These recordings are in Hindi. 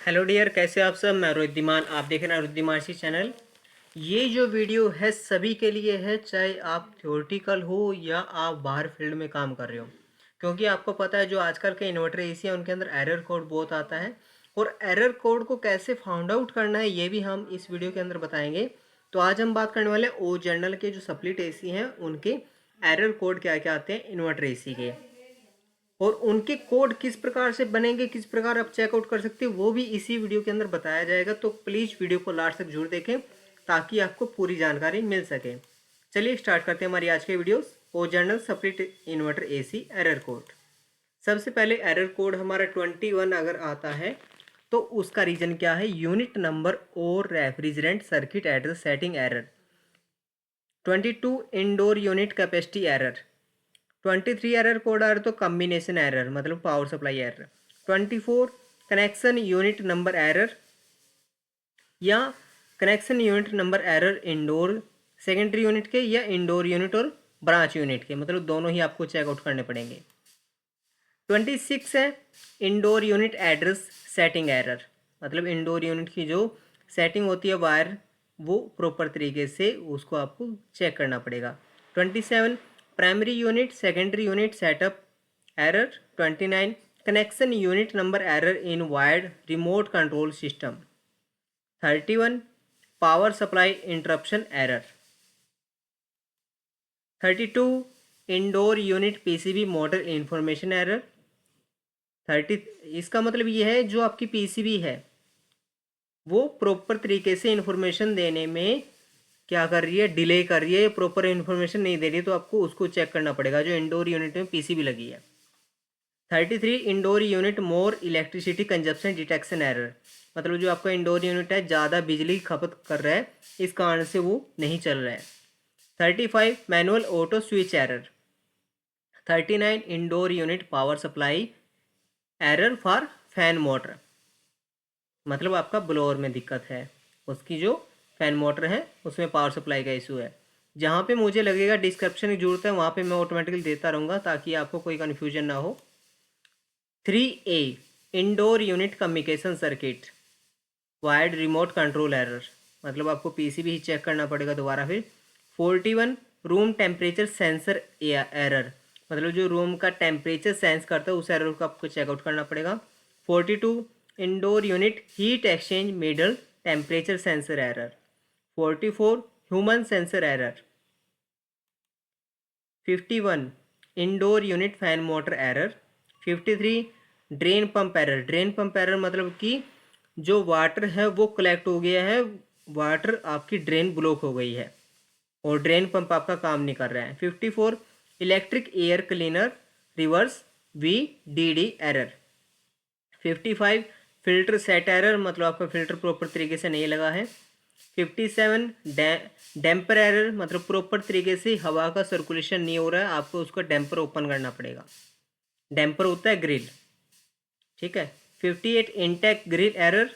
हेलो डियर, कैसे आप सब। मैं रुद्धिमान, आप देख रहे हैं रुद्धिमानसी चैनल। ये जो वीडियो है सभी के लिए है, चाहे आप थ्योरेटिकल हो या आप बाहर फील्ड में काम कर रहे हो। क्योंकि आपको पता है जो आजकल के इन्वर्टर एसी है उनके अंदर एरर कोड बहुत आता है, और एरर कोड को कैसे फाउंड आउट करना है ये भी हम इस वीडियो के अंदर बताएंगे। तो आज हम बात करने वाले ओ जनरल के जो सप्लिट एसी हैं उनके एरर कोड क्या क्या आते हैं इन्वर्टर एसी के, और उनके कोड किस प्रकार से बनेंगे, किस प्रकार आप चेकआउट कर सकते हो, वो भी इसी वीडियो के अंदर बताया जाएगा। तो प्लीज़ वीडियो को लास्ट तक जरूर देखें ताकि आपको पूरी जानकारी मिल सके। चलिए स्टार्ट करते हैं हमारी आज के videos. O General split inverter AC error code. सबसे पहले एरर कोड हमारा 21 अगर आता है तो उसका रीजन क्या है, यूनिट नंबर और refrigerant circuit address setting error. 22 indoor unit capacity error. 23 error code आ रहा तो कम्बिनेशन एरर मतलब power supply error. 24 connection unit number error या connection unit number error indoor secondary unit के या इंडोर यूनिट और ब्रांच यूनिट के, मतलब दोनों ही आपको चेकआउट करने पड़ेंगे। 26 है indoor unit address setting error, मतलब इंडोर यूनिट की जो सेटिंग होती है वायर वो प्रॉपर तरीके से उसको आपको चेक करना पड़ेगा। 27 primary unit secondary unit setup error. 29 connection unit number error in wired remote control system. 31 power supply interruption error. 32 indoor unit PCB model information error. 30 इसका मतलब ये है जो आपकी पीसीबी है वो प्रॉपर तरीके से इंफॉर्मेशन देने में क्या कर रही है, डिले कर रही है, प्रॉपर इंफॉर्मेशन नहीं दे रही है, तो आपको उसको चेक करना पड़ेगा जो इंडोर यूनिट में पीसीबी लगी है। 33 इंडोर यूनिट मोर इलेक्ट्रिसिटी कंजप्शन डिटेक्शन एरर, मतलब जो आपका इंडोर यूनिट है ज़्यादा बिजली खपत कर रहा है, इस कारण से वो नहीं चल रहा है। 35 manual auto switch error. 39 indoor unit power supply error for fan motor, मतलब आपका ब्लोअर में दिक्कत है, उसकी जो फैन मोटर है उसमें पावर सप्लाई का इशू है। जहाँ पे मुझे लगेगा डिस्क्रिप्शन की जरूरत है वहाँ पे मैं ऑटोमेटिकली देता रहूँगा ताकि आपको कोई कन्फ्यूजन ना हो। 3A indoor unit communication circuit wired remote control error, मतलब आपको पीसीबी ही चेक करना पड़ेगा दोबारा फिर। 41 रूम टेम्परेचर सेंसर एरर, मतलब जो रूम का टेम्परेचर सेंस करता है उस एरर को आपको चेकआउट करना पड़ेगा। 42 indoor unit heat exchange middle temperature sensor error. 44 human sensor error. 51 indoor unit fan motor error. 53 drain pump error. Drain pump error मतलब कि जो वाटर है वो कलेक्ट हो गया है, वाटर आपकी ड्रेन ब्लॉक हो गई है और ड्रेन पंप आपका काम नहीं कर रहा है। 54 electric air cleaner reverse VDD error. 55 filter set error, मतलब आपका फिल्टर प्रॉपर तरीके से नहीं लगा है। 57 डैम्पर एरर, मतलब प्रॉपर तरीके से हवा का सर्कुलेशन नहीं हो रहा है, आपको उसका डैम्पर ओपन करना पड़ेगा। डैम्पर होता है ग्रिल, ठीक है। 58 intake grill error.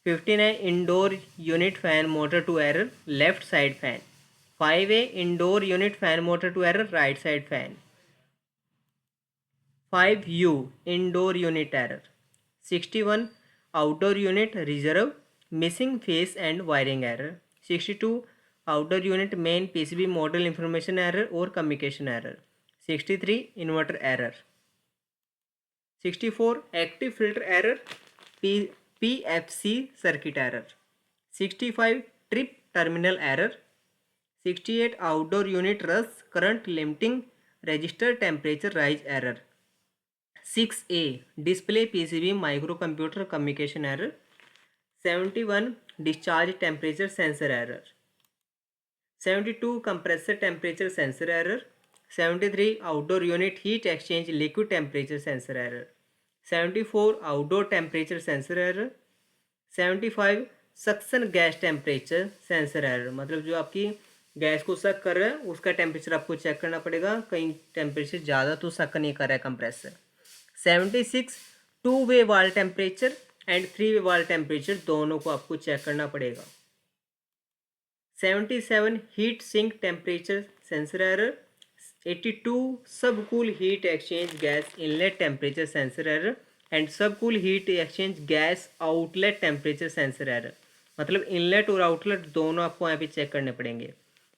59 indoor unit fan motor two error left side fan. 5A indoor unit fan motor two error right side fan. 5U indoor unit error. 61 outdoor unit reserve missing phase and wiring error. 62 outdoor unit main PCB model information error और communication error. 63 inverter error. 64 active filter error PFC circuit error. 65 trip terminal error. 68 outdoor unit rush current limiting register temperature rise error. 6A display PCB micro computer communication error. 71 discharge temperature sensor error. 72 compressor temperature sensor error. 73 outdoor unit heat exchange liquid temperature sensor error. 74 outdoor temperature sensor error. 75 suction gas temperature sensor error, मतलब जो आपकी गैस को सक कर रहा है उसका टेम्परेचर आपको चेक करना पड़ेगा, कहीं टेम्परेचर ज़्यादा तो सक नहीं कर रहा है कंप्रेसर। 76 टू वे वाल टेम्परेचर एंड 3 वे वाल टेम्परेचर दोनों को आपको चेक करना पड़ेगा। 77 heat sink temperature sensor error. 82 sub cool heat exchange gas inlet temperature sensor error. And sub cool heat exchange gas outlet temperature sensor error, मतलब इनलेट और आउटलेट दोनों आपको यहाँ पे चेक करने पड़ेंगे।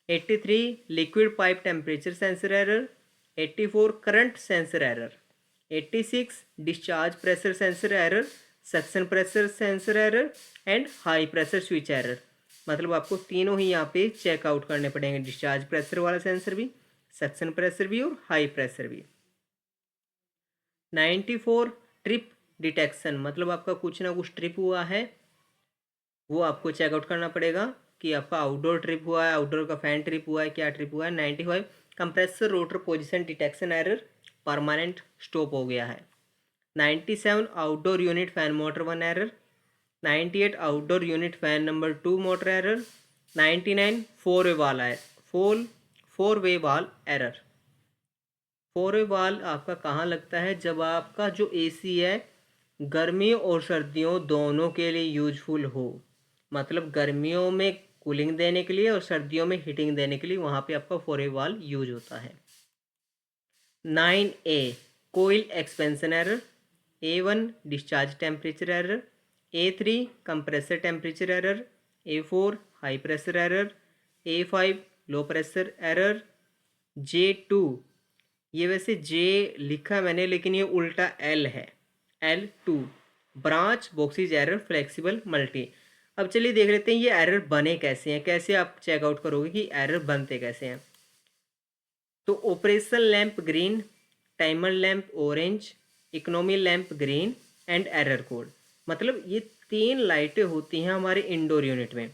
83 liquid pipe temperature sensor error. 84 current sensor error. 86 discharge pressure sensor error, suction pressure sensor error and high pressure switch error, मतलब आपको तीनों ही यहाँ पे चेकआउट करने पड़ेंगे, डिस्चार्ज प्रेशर वाला सेंसर भी, सक्शन प्रेशर भी और हाई प्रेशर भी। 94 ट्रिप डिटेक्शन, मतलब आपका कुछ ना कुछ ट्रिप हुआ है, वो आपको चेकआउट करना पड़ेगा कि आपका आउटडोर ट्रिप हुआ है, आउटडोर का फैन ट्रिप हुआ है, क्या ट्रिप हुआ है। 95 compressor rotor position detection error, permanent stop हो गया है। 97 outdoor unit fan motor 1 error. 98 outdoor unit fan number 2 motor error. 99 four way वाल एरर। फोर वे वाल आपका कहाँ लगता है, जब आपका जो एसी है गर्मियों और सर्दियों दोनों के लिए यूजफुल हो, मतलब गर्मियों में कूलिंग देने के लिए और सर्दियों में हीटिंग देने के लिए, वहाँ पे आपका फोर वे वाल यूज होता है। 9A coil expansion error. A1 discharge temperature error. A3 compressor temperature error. A4 high pressure error. A5 low pressure error. J2, ये वैसे J लिखा है मैंने लेकिन ये उल्टा L है, L2 branch boxes error flexible multi. अब चलिए देख लेते हैं ये एरर बने कैसे हैं, कैसे आप चेकआउट करोगे कि एरर बनते कैसे हैं। तो operation lamp green, timer lamp orange, economy lamp green and error code, मतलब ये 3 लाइटें होती हैं हमारे इंडोर यूनिट में।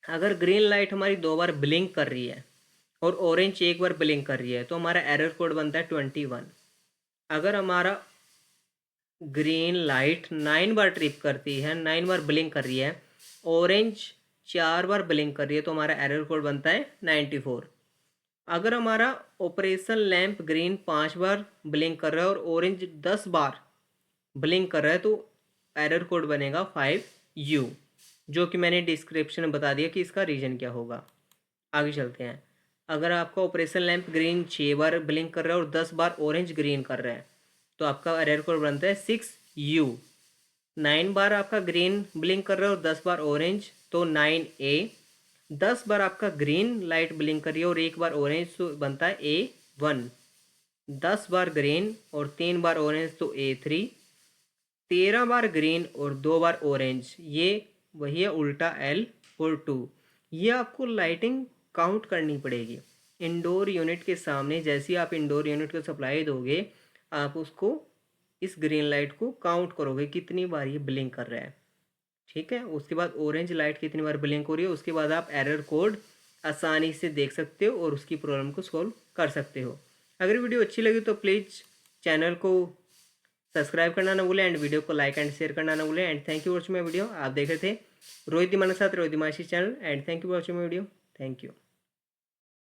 अगर ग्रीन लाइट हमारी 2 बार ब्लिंक कर रही है और ऑरेंज 1 बार ब्लिंक कर रही है तो हमारा एरर कोड बनता है 21। अगर हमारा ग्रीन लाइट 9 बार ट्रिप करती है, 9 बार ब्लिंक कर रही है, ऑरेंज 4 बार ब्लिंक कर रही है तो हमारा एरर कोड बनता है 94। अगर हमारा ऑपरेशन लैंप ग्रीन 5 बार ब्लिंक कर रहा है और ऑरेंज 10 बार ब्लिंक कर रहा है तो एरर कोड बनेगा 5U, जो कि मैंने डिस्क्रिप्शन में बता दिया कि इसका रीजन क्या होगा। आगे चलते हैं। अगर आपका ऑपरेशन लैंप ग्रीन 6 बार ब्लिंक कर रहा है और 10 बार ऑरेंज ग्रीन कर रहा है तो आपका एरर कोड बनता है 6U। 9 बार आपका ग्रीन ब्लिंक कर रहा है और 10 बार ऑरेंज तो 9A। 10 बार आपका ग्रीन लाइट ब्लिंक कर रही है और 1 बार ऑरेंज तो बनता है A1। 10 बार ग्रीन और 3 बार ऑरेंज तो A3। 13 बार ग्रीन और 2 बार ऑरेंज, ये वही है उल्टा L और 2। ये आपको लाइटिंग काउंट करनी पड़ेगी इंडोर यूनिट के सामने। जैसे ही आप इंडोर यूनिट को सप्लाई दोगे आप उसको इस ग्रीन लाइट को काउंट करोगे कितनी बार ये ब्लिंक कर रहा है, ठीक है। उसके बाद ऑरेंज लाइट कितनी बार ब्लिंक हो रही है, उसके बाद आप एरर कोड आसानी से देख सकते हो और उसकी प्रॉब्लम को सॉल्व कर सकते हो। अगर वीडियो अच्छी लगी तो प्लीज़ चैनल को सब्सक्राइब करना ना भूलें एंड वीडियो को लाइक एंड शेयर करना ना भूलें। And thank you watching my video. आप देख रहे थे रोहित दिमाना साथ रोहित दिमाशी channel and thank you for watching my video. Thank you.